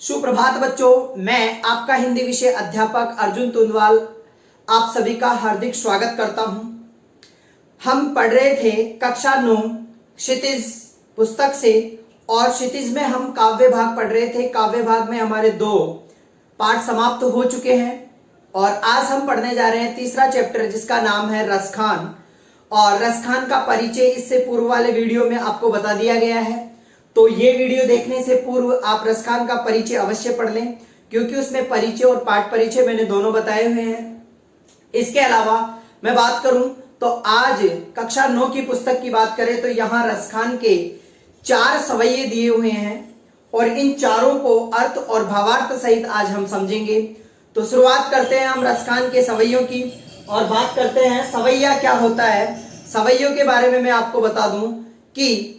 सुप्रभात बच्चों, मैं आपका हिंदी विषय अध्यापक अर्जुन तुंदवाल आप सभी का हार्दिक स्वागत करता हूं। हम पढ़ रहे थे कक्षा 9 क्षितिज पुस्तक से और क्षितिज में हम काव्य भाग पढ़ रहे थे। काव्य भाग में हमारे 2 पाठ समाप्त हो चुके हैं और आज हम पढ़ने जा रहे हैं तीसरा चैप्टर जिसका नाम है रसखान। और रसखान का परिचय इससे पूर्व वाले वीडियो में आपको बता दिया गया है, तो ये वीडियो देखने से पूर्व आप रसखान का परिचय अवश्य पढ़ लें क्योंकि उसमें परिचय और पाठ परिचय मैंने दोनों बताए हुए हैं। इसके अलावा मैं बात करूं तो आज कक्षा 9 की पुस्तक की बात करें तो यहाँ रसखान के 4 सवैये दिए हुए हैं और इन चारों को अर्थ और भावार्थ सहित आज हम समझेंगे। तो शुरुआत करते हैं हम रसखान के सवैयों की और बात करते हैं सवैया क्या होता है। सवैयों के बारे में मैं आपको बता दूं कि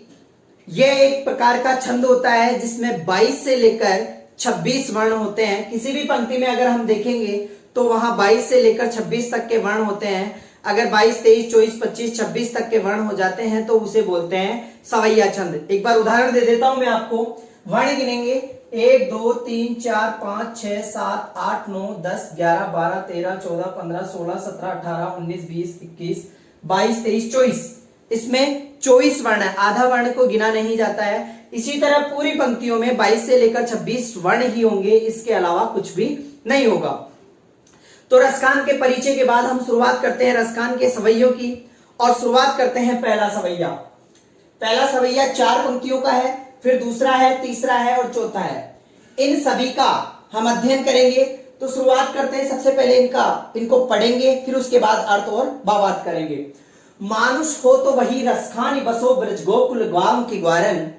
यह एक प्रकार का छंद होता है जिसमें 22 से लेकर 26 वर्ण होते हैं। किसी भी पंक्ति में अगर हम देखेंगे तो वहां 22 से लेकर 26 तक के वर्ण होते हैं। अगर 22, 23, 24, 25, 26 तक के वर्ण हो जाते हैं तो उसे बोलते हैं सवैया छंद। एक बार उदाहरण दे देता हूं मैं आपको। वर्ण गिनेंगे 1, 2, 3, 4, 5, 6, 7, 8, 9, 10, 11, 12, 13, 14, 15, 16, 17, 18, 19, 20, 21, 22, 23, 24। इसमें 24 वर्ण है, आधा वर्ण को गिना नहीं जाता है। इसी तरह पूरी पंक्तियों में 22 से लेकर 26 वर्ण ही होंगे, इसके अलावा कुछ भी नहीं होगा। तो रसखान के परिचय के बाद हम शुरुआत करते हैं रसखान के सवैयों की और शुरुआत करते हैं पहला सवैया। पहला सवैया 4 पंक्तियों का है, फिर दूसरा है, तीसरा है और चौथा है। इन सभी का हम अध्ययन करेंगे। तो शुरुआत करते हैं, सबसे पहले इनको पढ़ेंगे, फिर उसके बाद अर्थ और भावार्थ करेंगे। मानुष हो तो वही रसखानी बसो ब्रज गोकुल ग्वाम की ग्वारन,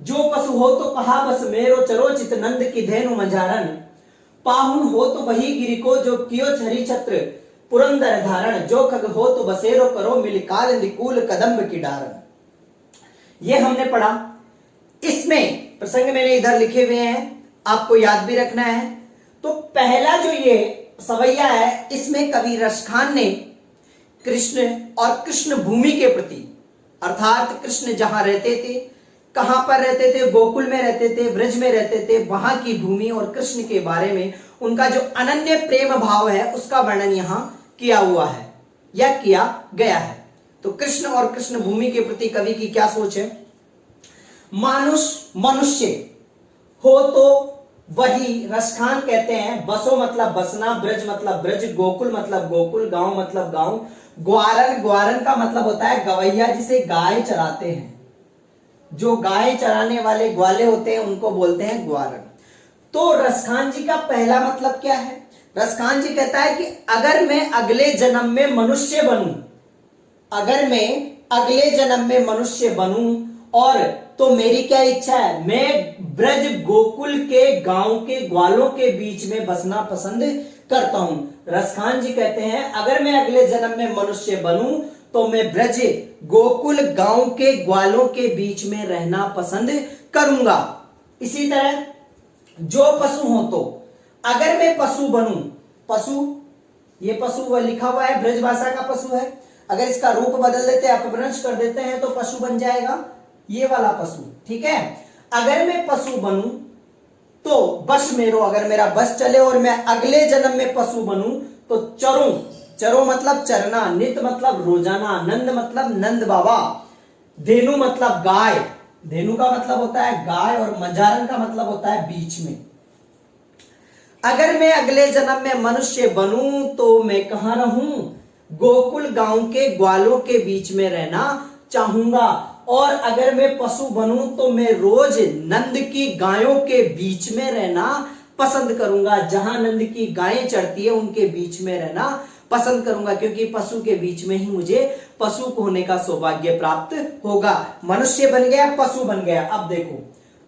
जो पशु हो तो कहा बस मेरो चरो चित नंद की धेनु मंझारन, पाहुन हो तो वही गिरि को जो कियो छरी छत्र पुरंदर धारण, जो खग हो तो बसेरो करो मिलकाल निकूल कदम्ब की डारन। ये हमने पढ़ा। इसमें प्रसंग मैंने इधर लिखे हुए हैं, आपको याद भी रखना है। तो पहला जो ये सवैया है इसमें कवि रसखान ने कृष्ण और कृष्ण भूमि के प्रति, अर्थात कृष्ण जहां रहते थे, कहां पर रहते थे, गोकुल में रहते थे, ब्रज में रहते थे, वहां की भूमि और कृष्ण के बारे में उनका जो अनन्य प्रेम भाव है उसका वर्णन यहां किया हुआ है या किया गया है। तो कृष्ण और कृष्ण भूमि के प्रति कवि की क्या सोच है। मानुष मनुष्य हो तो वही रसखान कहते हैं। बसो मतलब बसना, ब्रज मतलब ब्रज, गोकुल मतलब गोकुल, गांव मतलब गांव, ग्वारन, ग्वारन का मतलब होता है गवैया जिसे गाय चराते हैं। जो गाय चराने वाले ग्वाले होते हैं उनको बोलते हैं ग्वारन। तो रसखान जी का पहला मतलब क्या है। रसखान जी कहता है कि अगर मैं अगले जन्म में मनुष्य बनूं, अगर मैं अगले जन्म में मनुष्य बनूं और तो मेरी क्या इच्छा है, मैं ब्रज गोकुल के गांव के ग्वालों के बीच में बसना पसंद करता हूं। रसखान जी कहते हैं अगर मैं अगले जन्म में मनुष्य बनूं तो मैं ब्रज गोकुल गांव के ग्वालों के बीच में रहना पसंद करूंगा। इसी तरह जो पशु हो तो अगर मैं पशु बनूं, पशु, ये पशु वह लिखा हुआ है ब्रज भाषा का पशु है। अगर इसका रूप बदल देते हैं, अपभ्रंश कर देते हैं तो पशु बन जाएगा ये वाला पशु, ठीक है। अगर मैं पशु बनूं तो बस मेरो, अगर मेरा बस चले और मैं अगले जन्म में पशु बनूं तो चरूं, चरो मतलब चरना, नित मतलब रोजाना, नंद मतलब नंद बाबा, धेनु मतलब गाय, धेनु का मतलब होता है गाय और मंझारन का मतलब होता है बीच में। अगर मैं अगले जन्म में मनुष्य बनूं तो मैं कहां रहूं, गोकुल गांव के ग्वालों के बीच में रहना चाहूंगा। और अगर मैं पशु बनूं तो मैं रोज नंद की गायों के बीच में रहना पसंद करूंगा। जहां नंद की गायें चरती है उनके बीच में रहना पसंद करूंगा क्योंकि पशु के बीच में ही मुझे पशु होने का सौभाग्य प्राप्त होगा। मनुष्य बन गया, पशु बन गया। अब देखो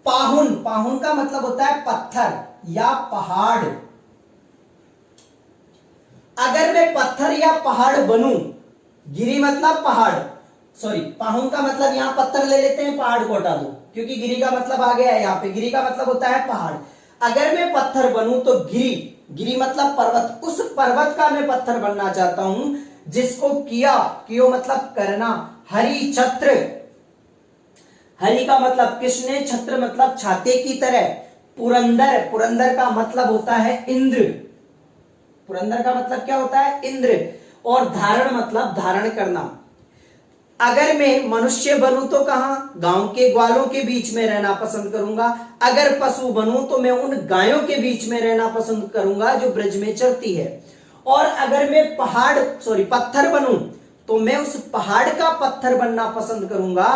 पाहुन, पाहुन का मतलब होता है पत्थर या पहाड़। अगर मैं पत्थर या पहाड़ बनूं, गिरी मतलब पहाड़, सॉरी पाहुन का मतलब यहां पत्थर ले लेते हैं, पहाड़ को हटा दो क्योंकि गिरी का मतलब आ गया है यहाँ पे। गिरी का मतलब होता है पहाड़। अगर मैं पत्थर बनूं तो गिरी, गिरी मतलब पर्वत, उस पर्वत का मैं पत्थर बनना चाहता हूं जिसको किया, कियो मतलब करना, हरि छत्र, हरि का मतलब कृष्ण, छत्र मतलब छाते की तरह, पुरंदर, पुरंदर का मतलब होता है इंद्र, पुरंदर का मतलब क्या होता है? इंद्र। और धारण मतलब धारण करना। अगर मैं मनुष्य बनूं तो कहां? गांव के ग्वालों के बीच में रहना पसंद करूंगा। अगर पशु बनूं तो मैं उन गायों के बीच में रहना पसंद करूंगा जो ब्रज में चरती है। और अगर मैं पत्थर बनूं तो मैं उस पहाड़ का पत्थर बनना पसंद करूंगा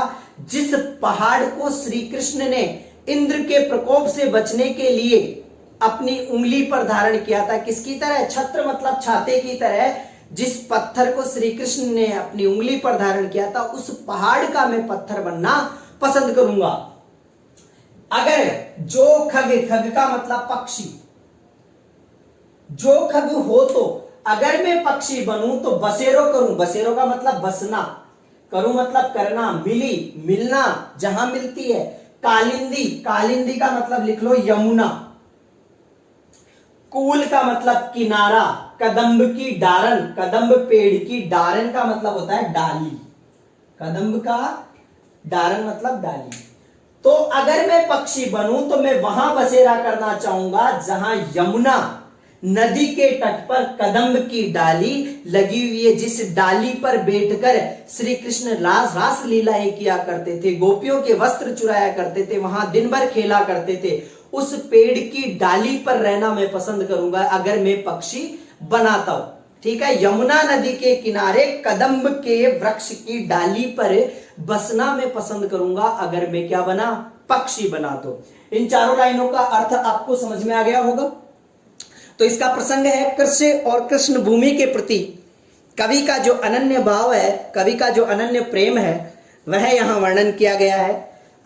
जिस पहाड़ को श्री कृष्ण ने इंद्र के प्रकोप से बचने के लिए अपनी उंगली पर धारण किया था। किसकी तरह? छत्र मतलब छाते की तरह। जिस पत्थर को श्री कृष्ण ने अपनी उंगली पर धारण किया था उस पहाड़ का मैं पत्थर बनना पसंद करूंगा। अगर जो खग, खग का मतलब पक्षी, जो खग हो तो अगर मैं पक्षी बनूं तो बसेरो करूं, बसेरो का मतलब बसना, करूं मतलब करना, मिली मिलना, जहां मिलती है। कालिंदी, कालिंदी का मतलब लिख लो यमुना। कूल का मतलब किनारा। कदम्ब की डारन, कदम्ब पेड़ की डारन का मतलब होता है डाली, कदम्ब का डारन मतलब डाली। तो अगर मैं पक्षी बनूं तो मैं वहां बसेरा करना चाहूंगा जहां यमुना नदी के तट पर कदम्ब की डाली लगी हुई है, जिस डाली पर बैठकर श्री कृष्ण रास लीलाएं किया करते थे, गोपियों के वस्त्र चुराया करते थे, वहां दिन भर खेला करते थे। उस पेड़ की डाली पर रहना मैं पसंद करूंगा अगर मैं पक्षी बनाता हूं। ठीक है, यमुना नदी के किनारे कदम्ब के वृक्ष की डाली पर बसना मैं पसंद करूंगा अगर मैं क्या बना? पक्षी बना। तो इन चारों लाइनों का अर्थ आपको समझ में आ गया होगा। तो इसका प्रसंग है कृष्ण और कृष्ण भूमि के प्रति कवि का जो अनन्य भाव है, कवि का जो अनन्य प्रेम है, वह यहां वर्णन किया गया है।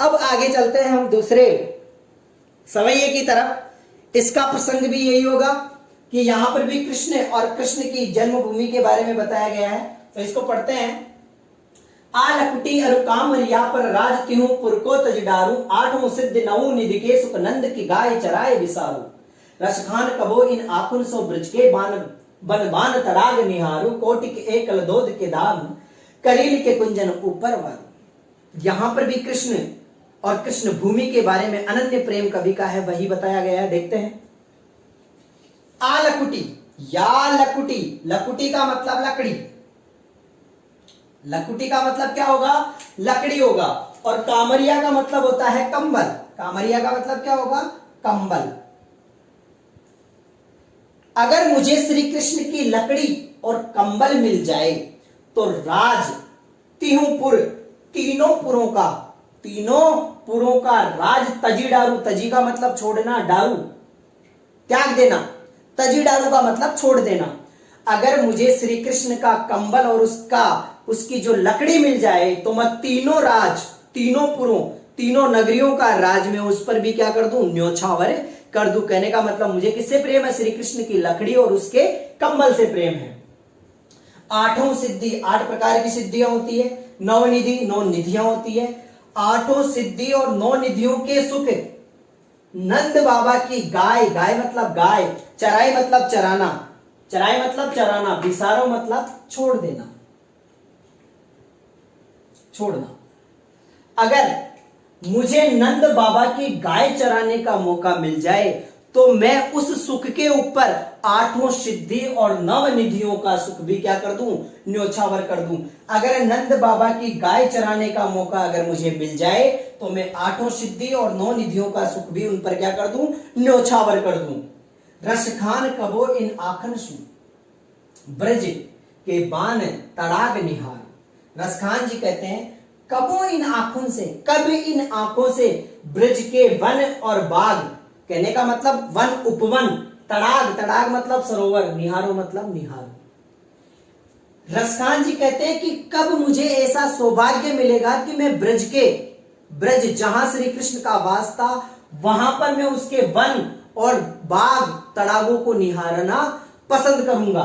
अब आगे चलते हैं हम दूसरे सवैये की तरफ। इसका प्रसंग भी यही होगा कि यहां पर भी कृष्ण और कृष्ण की जन्मभूमि के बारे में बताया गया है। तो इसको पढ़ते हैं। आ लकुटी अरु कामरिया पर राज तिहु पुर को तज डारू, आठों सिद्ध नौ निधि के सुख नंद की गाय चराए बिसारू। रसखान कबो इन आखुन सो ब्रज के बान बन बान तड़ाग निहारू, कोटिक एकल दोध के दाम करील के कुंजन ऊपर वारू। यहां पर भी कृष्ण और कृष्ण भूमि के बारे में अनन्य प्रेम कवि का है, वही बताया गया है। देखते हैं। आ लकुटी या लकुटी, लकुटी का मतलब लकड़ी, लकुटी का मतलब क्या होगा? लकड़ी होगा। और कामरिया का मतलब होता है कंबल, कामरिया का मतलब क्या होगा? कंबल। अगर मुझे श्री कृष्ण की लकड़ी और कंबल मिल जाए तो राज तिहुपुर, तीनों पुरों का, तीनों पुरों का राज तजी डारू, तजी का मतलब छोड़ना, डारू त्याग देना, तजी डारू का मतलब छोड़ देना। अगर मुझे श्री कृष्ण का कंबल और उसकी जो लकड़ी मिल जाए तो मैं तीनों राज, तीनों पुरों, तीनों नगरियों का राज में उस पर भी क्या कर दूं? न्योछावर कर दूं। कहने का मतलब मुझे किससे प्रेम है? श्री कृष्ण की लकड़ी और उसके कंबल से प्रेम है। आठों सिद्धि, 8 प्रकार की सिद्धियां होती है। नवनिधि, 9 निधियां होती है। आठों सिद्धि और 9 निधियों के सुख नंद बाबा की गाय, गाय मतलब गाय, चराई मतलब चराना, चराई मतलब चराना, बिसारो मतलब छोड़ देना, छोड़ना। अगर मुझे नंद बाबा की गाय चराने का मौका मिल जाए तो मैं उस सुख के ऊपर 8 सिद्धि और 9 निधियों का सुख भी क्या कर दूं? न्योछावर कर दूं। अगर नंद बाबा की गाय चराने का मौका अगर मुझे मिल जाए तो मैं 8 सिद्धि और 9 निधियों का सुख भी उन पर क्या कर दूं? न्योछावर कर दूं। रसखान कबो इन आखन सु ब्रज के बान तड़ाग निहार। रसखान जी कहते हैं कबो इन आंखों से, कब इन आंखों से ब्रज के वन और बाग, कहने का मतलब वन उपवन, तड़ाग, तड़ाग मतलब सरोवर, निहारो मतलब निहारो। रसखान जी कहते हैं कि कब मुझे ऐसा सौभाग्य मिलेगा कि मैं ब्रज जहां श्री कृष्ण का वास था वहां पर मैं उसके वन और बाग, तड़ागों को निहारना पसंद करूंगा।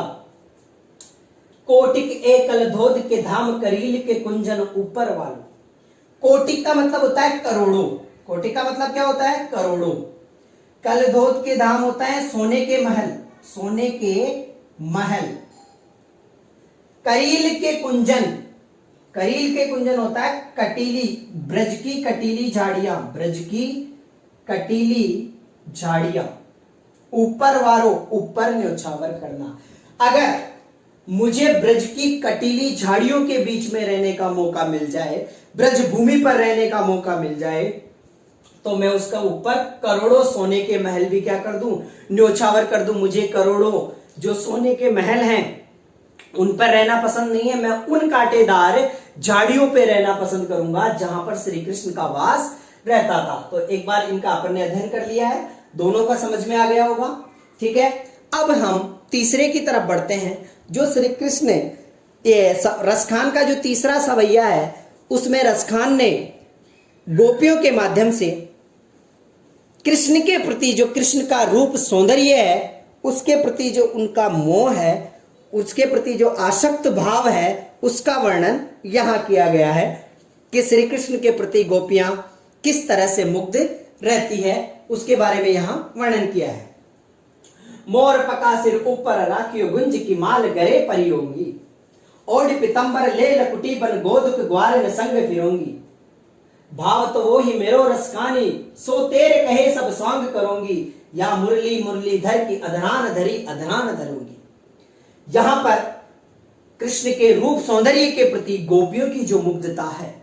कोटिक एकल धोध के धाम करील के कुंजन ऊपर वालों। कोटिक का मतलब होता है करोड़ों, कोटिक का मतलब क्या होता है? करोड़ों। कल धोध के धाम होता है सोने के महल, सोने के महल। करील के कुंजन, करील के कुंजन होता है कटीली, ब्रज की कटीली झाड़ियां, ब्रज की कटीली झाड़ियां, ऊपर वारो, ऊपर न्योछावर करना। अगर मुझे ब्रज की कटीली झाड़ियों के बीच में रहने का मौका मिल जाए, ब्रज भूमि पर रहने का मौका मिल जाए, तो मैं उसका ऊपर करोड़ों सोने के महल भी क्या कर दूं, न्योछावर कर दूं। मुझे करोड़ों जो सोने के महल हैं उन पर रहना पसंद नहीं है, मैं उन कांटेदार झाड़ियों पे रहना पसंद करूंगा जहां पर श्री कृष्ण का वास रहता था। तो एक बार इनका अपन ने अध्ययन कर लिया है, दोनों का समझ में आ गया होगा। ठीक है, अब हम तीसरे की तरफ बढ़ते हैं। जो श्री कृष्ण रसखान का जो तीसरा सवैया है, उसमें रसखान ने गोपियों के माध्यम से कृष्ण के प्रति, जो कृष्ण का रूप सौंदर्य है उसके प्रति जो उनका मोह है, उसके प्रति जो आसक्त भाव है, उसका वर्णन यहां किया गया है कि श्री कृष्ण के प्रति गोपियां किस तरह से मुग्ध रहती है, उसके बारे में यहां वर्णन किया है। मोर पका सिर ऊपर राखियो, गुंज की माल गरे परियोंगी, ओढ़ पितंबर ले लकुटी बन गोदुक ग्वार न संग फिरोंगी। भाव तो वो ही मेरो रसकानी, सो तेरे कहे सब स्वांग करोगी, या मुरली मुरलीधर की अधरान धरी अधरान धरूंगी। यहां पर कृष्ण के रूप सौंदर्य के प्रति गोपियों की जो मुग्धता है,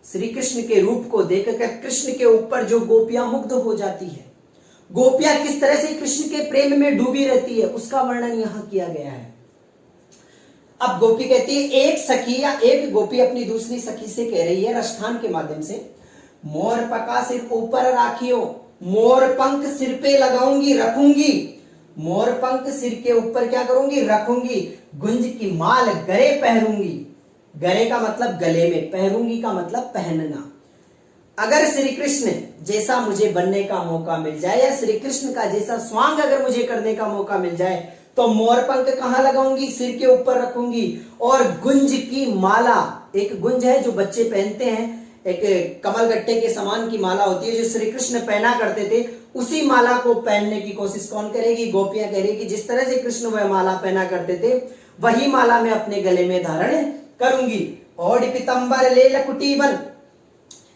श्री कृष्ण के रूप को देखकर कृष्ण के ऊपर जो गोपियां मुग्ध हो जाती है, गोपियां किस तरह से कृष्ण के प्रेम में डूबी रहती है, उसका वर्णन यहां किया गया है। अब गोपी कहती है, एक सखी या एक गोपी अपनी दूसरी सखी से कह रही है रसखान के माध्यम से, मोर पका सिर ऊपर राखियो, मोर पंख सिर पे लगाऊंगी, रखूंगी। मोर पंख सिर के ऊपर क्या करूंगी, रखूंगी। गुंज की माल गले पहरूंगी, गले का मतलब गले में, पहरूंगी का मतलब पहनना। अगर श्री कृष्ण जैसा मुझे बनने का मौका मिल जाए, या श्री कृष्ण का जैसा स्वांग अगर मुझे करने का मौका मिल जाए, तो मोर पंख कहां लगाऊंगी, सिर के ऊपर रखूंगी। और गुंज की माला, एक गुंज है जो बच्चे पहनते हैं, एक कमल गट्टे के समान की माला होती है जो श्री कृष्ण पहना करते थे, उसी माला को पहनने की कोशिश कौन करेगी, गोपियां करेगी। जिस तरह से कृष्ण वह माला पहना करते थे, वही माला मैं अपने गले में धारण करूंगी। और पितंबर ले लकुटी बन,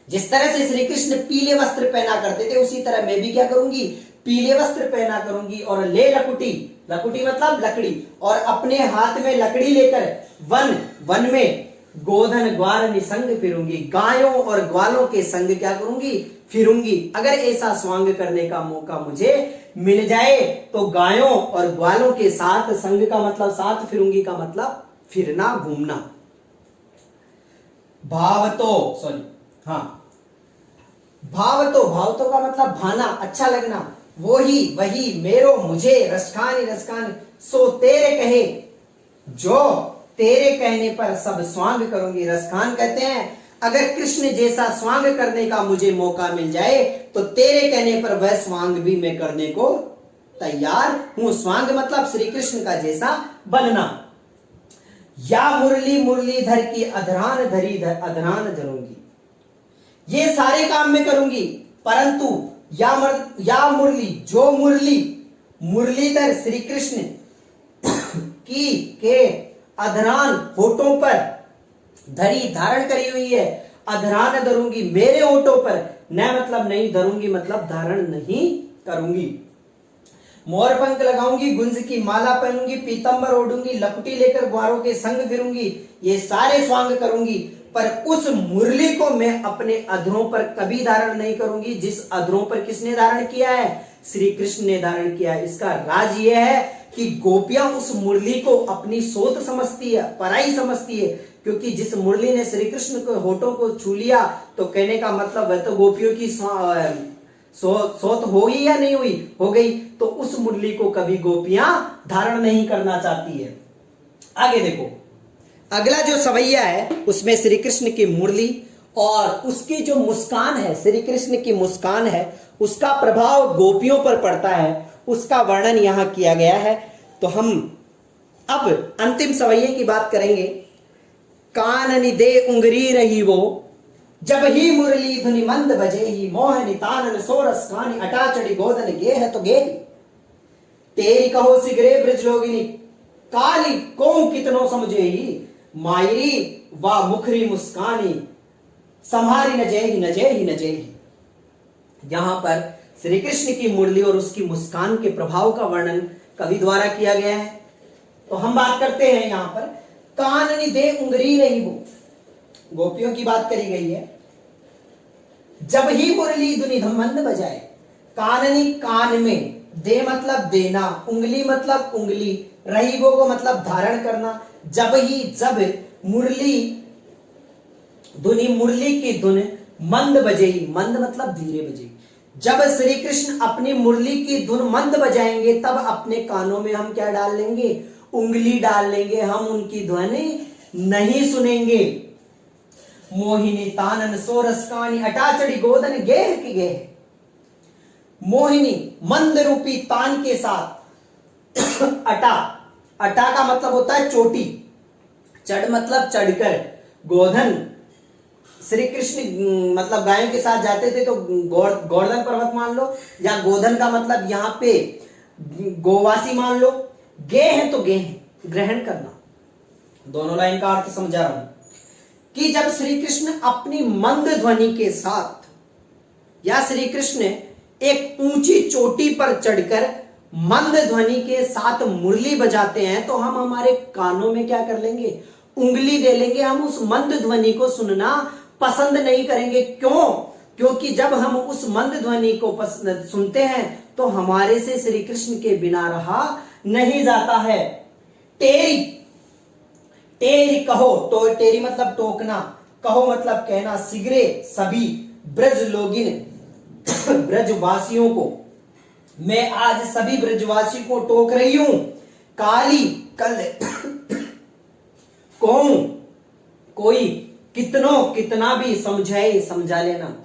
जिस तरह से श्री कृष्ण पीले वस्त्र पहना करते थे, उसी तरह मैं भी क्या करूंगी, पीले वस्त्र पहना करूंगी। और ले लकुटी, लकुटी मतलब लकड़ी, और अपने हाथ में लकड़ी लेकर वन वन में गोधन ग्वार निसंग फिरूंगी, गायों और ग्वालों के संग क्या करूंगी, फिरूंगी। अगर ऐसा स्वांग करने का मौका मुझे मिल जाए तो गायों और ग्वालों के साथ, संग का मतलब साथ, फिरूंगी का मतलब फिरना, घूमना। भाव तो का मतलब भाना, अच्छा लगना। वही मेरो मुझे, रसखानी रसखानी, सो तेरे कहे, जो तेरे कहने पर सब स्वांग करूंगी। रसखान कहते हैं, अगर कृष्ण जैसा स्वांग करने का मुझे मौका मिल जाए तो तेरे कहने पर वह स्वांग भी मैं करने को तैयार हूं। स्वांग मतलब श्री कृष्ण का जैसा बनना। या मुरली मुरलीधर की अधरान धरी अधरान धरूंगी, ये सारे काम मैं करूंगी, परंतु या मुरली, जो मुरली मुरलीधर श्री कृष्ण की के अधरान, होठों पर धरी, धारण करी हुई है, अधरान धरूंगी, मेरे होठों पर, न मतलब नहीं धरूंगी मतलब धारण नहीं करूंगी। मोर पंख लगाऊंगी, गुंज की माला पहनूंगी, पीतंबर ओढ़ूंगी, लपटी लेकर ग्वारों के संग फिरूंगी, ये सारे स्वांग करूंगी, पर उस मुरली को मैं अपने अधरों पर कभी धारण नहीं करूंगी जिस अधरों पर किसने धारण किया है, श्री कृष्ण ने धारण किया है। इसका राज यह है कि गोपियां उस मुरली को अपनी सोत समझती है, पराई समझती है, क्योंकि जिस मुरली ने श्री कृष्ण के होठों को छू लिया तो कहने का मतलब वह तो गोपियों की सोत हो गई या नहीं हुई, हो गई। तो उस मुरली को कभी गोपियां धारण नहीं करना चाहती है। आगे देखो, अगला जो सवैया है उसमें श्री कृष्ण की मुरली और उसकी जो मुस्कान है, श्री कृष्ण की मुस्कान है, उसका प्रभाव गोपियों पर पड़ता है, उसका वर्णन यहां किया गया है। तो हम अब अंतिम सवैये की बात करेंगे। काननि दे उंगरी रही वो, जब ही मुरली धुनि मंद बजे ही, मोह नितानन सोरस कानी, अटा चढ़ी गोदन गे है तो गे, तेरी कहो सिगरे ब्रज लोगिनी, काली को कितनो समझे ही, मायरी वा मुखरी मुस्कानी, संहारी न जय ही न जय ही न जय ही। यहां पर श्री कृष्ण की मुरली और उसकी मुस्कान के प्रभाव का वर्णन कवि द्वारा किया गया है। तो हम बात करते हैं यहां पर काननी दे उंगरी रही वो, गोपियों की बात करी गई है। जब ही मुरली धुनि मंद बजाए, काननी कान में, दे मतलब देना, उंगली मतलब उंगली, रही वो को मतलब धारण करना। जब मुरली धुनि, मुरली की धुन मंद बजेगी, मंद मतलब धीरे बजेगी। जब श्री कृष्ण अपनी मुरली की धुन मंद बजाएंगे तब अपने कानों में हम क्या डाल लेंगे, उंगली डाल लेंगे, हम उनकी ध्वनि नहीं सुनेंगे। मोहिनी तानन सोरस कानी अटाचड़ी गोदन गेह की गेह, मोहिनी मंद रूपी तान के साथ अटा, अटा का मतलब होता है चोटी, चढ़ मतलब चढ़कर, गोधन श्री कृष्ण मतलब गायों के साथ जाते थे तो गोवर्धन पर्वत मान लो, या गोधन का मतलब यहां पे गोवासी मान लो। गेह तो गेह ग्रहण करना, दोनों लाइन का अर्थ समझा रहा हूं कि जब श्री कृष्ण अपनी मंद ध्वनि के साथ या श्री कृष्ण एक ऊंची चोटी पर चढ़कर मंद ध्वनि के साथ मुरली बजाते हैं तो हम हमारे कानों में क्या कर लेंगे, उंगली दे लेंगे। हम उस मंद ध्वनि को सुनना पसंद नहीं करेंगे। क्यों? क्योंकि जब हम उस मंद ध्वनि को सुनते हैं तो हमारे से श्री कृष्ण के बिना रहा नहीं जाता है। टेरी, टेरी कहो, तो टेरी मतलब टोकना, कहो मतलब कहना, सिगरे सभी ब्रज लोगिन, ब्रजवासियों को, मैं आज सभी ब्रजवासियों को टोक रही हूं। काली कल कहूं कोई कितनों कितना भी समझाए समझा लेना,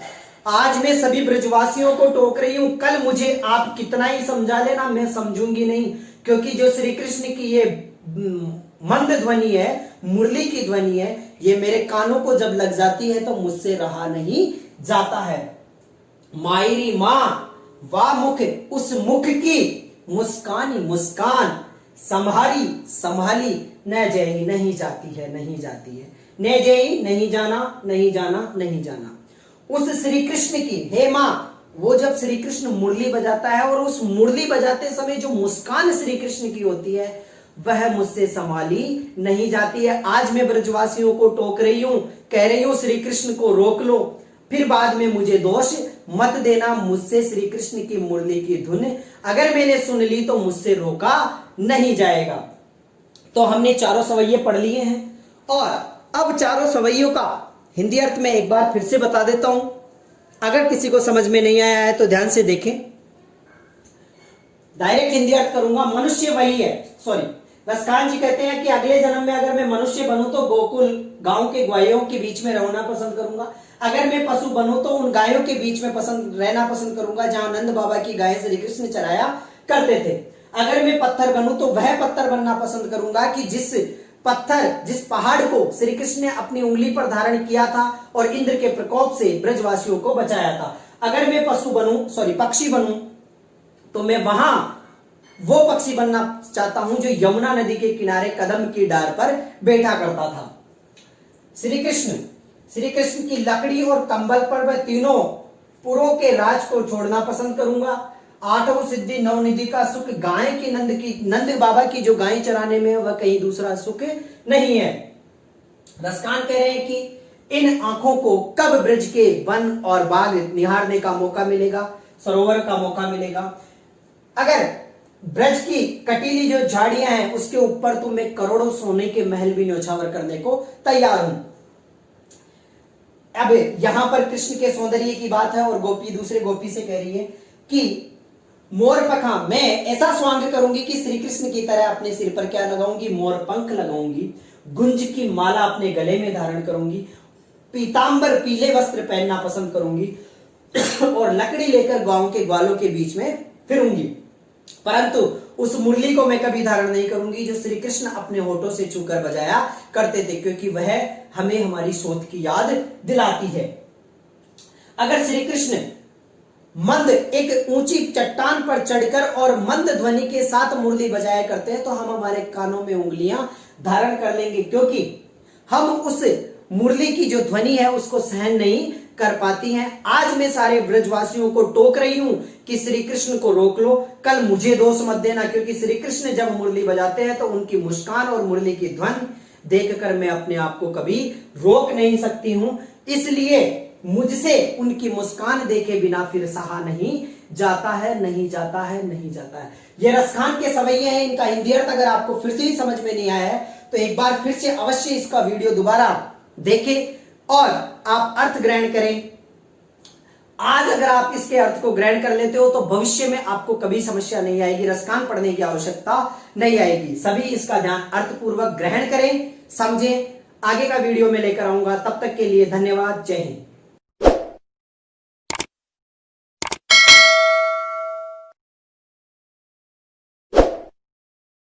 आज मैं सभी ब्रजवासियों को टोक रही हूं, कल मुझे आप कितना ही समझा लेना, मैं समझूंगी नहीं। क्योंकि जो श्री कृष्ण की ये मंद ध्वनि है, मुरली की ध्वनि है, ये मेरे कानों को जब लग जाती है तो मुझसे रहा नहीं जाता है। मायरी मां वा मुख, उस मुख की मुस्कानी मुस्कान, संभारी संभाली, न जई नहीं जाती है, नहीं जाती है, न जई नहीं जाना, नहीं जाना, नहीं जाना। उस श्री कृष्ण की, हे मां, वो जब श्री कृष्ण मुरली बजाता है और उस मुरली बजाते समय जो मुस्कान श्री कृष्ण की होती है वह मुझसे संभाली नहीं जाती है। आज मैं ब्रजवासियों को टोक रही हूं, कह रही हूं श्री कृष्ण को रोक लो, फिर बाद में मुझे दोष मत देना। मुझसे श्री कृष्ण की मुरली की धुन अगर मैंने सुन ली तो मुझसे रोका नहीं जाएगा। तो हमने चारों सवैये पढ़ लिए हैं और अब चारों सवैयों का हिंदी अर्थ में एक बार फिर से बता देता हूं। अगर किसी को समझ में नहीं आया है तो ध्यान से देखें। डायरेक्ट हिंदी अर्थ करूंगा। मनुष्य वही है, सॉरी, रसकान जी कहते हैं कि अगले जन्म में अगर मैं मनुष्य बनूं तो गोकुल गांव के गायों के बीच में रहना पसंद करूंगा। अगर मैं पशु बनूं तो उन गायों के बीच में रहना पसंद करूंगा जहां नंद बाबा की गायें श्री कृष्ण चराया करते थे। अगर मैं पत्थर बनूं तो वह पत्थर बनना पसंद करूंगा कि जिस पहाड़ को श्री कृष्ण ने अपनी उंगली पर धारण किया था और इंद्र के प्रकोप से ब्रजवासियों को बचाया था। अगर मैं पक्षी बनूं तो मैं वहां वो पक्षी बनना चाहता हूं जो यमुना नदी के किनारे कदम की डार पर बैठा करता था। श्री कृष्ण की लकड़ी और कंबल पर वह तीनों पुरों के राज को छोड़ना पसंद करूंगा। आठों सिद्धि नौ निधि का सुख गाय की नंद बाबा की जो गाय चराने में वह कहीं दूसरा सुख नहीं है। रसकान कह रहे हैं कि इन आंखों को कब ब्रज के वन और बाग निहारने का मौका मिलेगा, सरोवर का मौका मिलेगा। अगर ब्रज की कटीली जो झाड़ियां हैं उसके ऊपर तो मैं करोड़ों सोने के महल भी न्यौछावर करने को तैयार हूं। अब यहां पर कृष्ण के सौंदर्य की बात है और गोपी दूसरे गोपी से कह रही है कि मोर पखा, मैं ऐसा स्वांग करूंगी कि श्री कृष्ण की तरह अपने सिर पर क्या लगाऊंगी, मोर पंख लगाऊंगी, गुंज की माला अपने गले में धारण करूंगी, पीतांबर पीले वस्त्र पहनना पसंद करूंगी और लकड़ी लेकर गांव के ग्वालों के बीच में फिरूंगी। परंतु उस मुरली को मैं कभी धारण नहीं करूंगी जो श्री कृष्ण अपने होठों से छूकर बजाया करते थे, क्योंकि वह हमें हमारी सोच की याद दिलाती है। अगर श्री कृष्ण मंद एक ऊंची चट्टान पर चढ़कर और मंद ध्वनि के साथ मुरली बजाया करते हैं तो हम हमारे कानों में उंगलियां धारण कर लेंगे, क्योंकि हम उस मुरली की जो ध्वनि है उसको सहन नहीं कर पाती हैं। आज मैं सारे ब्रजवासियों को टोक रही हूं कि श्री कृष्ण को रोक लो, कल मुझे दोष मत देना, क्योंकि श्री कृष्ण जब मुरली बजाते हैं तो उनकी मुस्कान और मुरली की ध्वनि देखकर मैं अपने आप को कभी रोक नहीं सकती हूं। इसलिए मुझसे उनकी मुस्कान देखे बिना फिर सहा नहीं जाता है, नहीं जाता है, नहीं जाता है। ये रसखान के सवैये हैं, इनका हिंदी अर्थ अगर आपको फिर से ही समझ में नहीं आया है तो एक बार फिर से अवश्य इसका वीडियो दोबारा देखें और आप अर्थ ग्रहण करें। आज अगर आप इसके अर्थ को ग्रहण कर लेते हो तो भविष्य में आपको कभी समस्या नहीं आएगी, रसखान पढ़ने की आवश्यकता नहीं आएगी। सभी इसका ध्यान अर्थपूर्वक ग्रहण करें, समझें। आगे का वीडियो में लेकर आऊंगा, तब तक के लिए धन्यवाद। जय हिंद।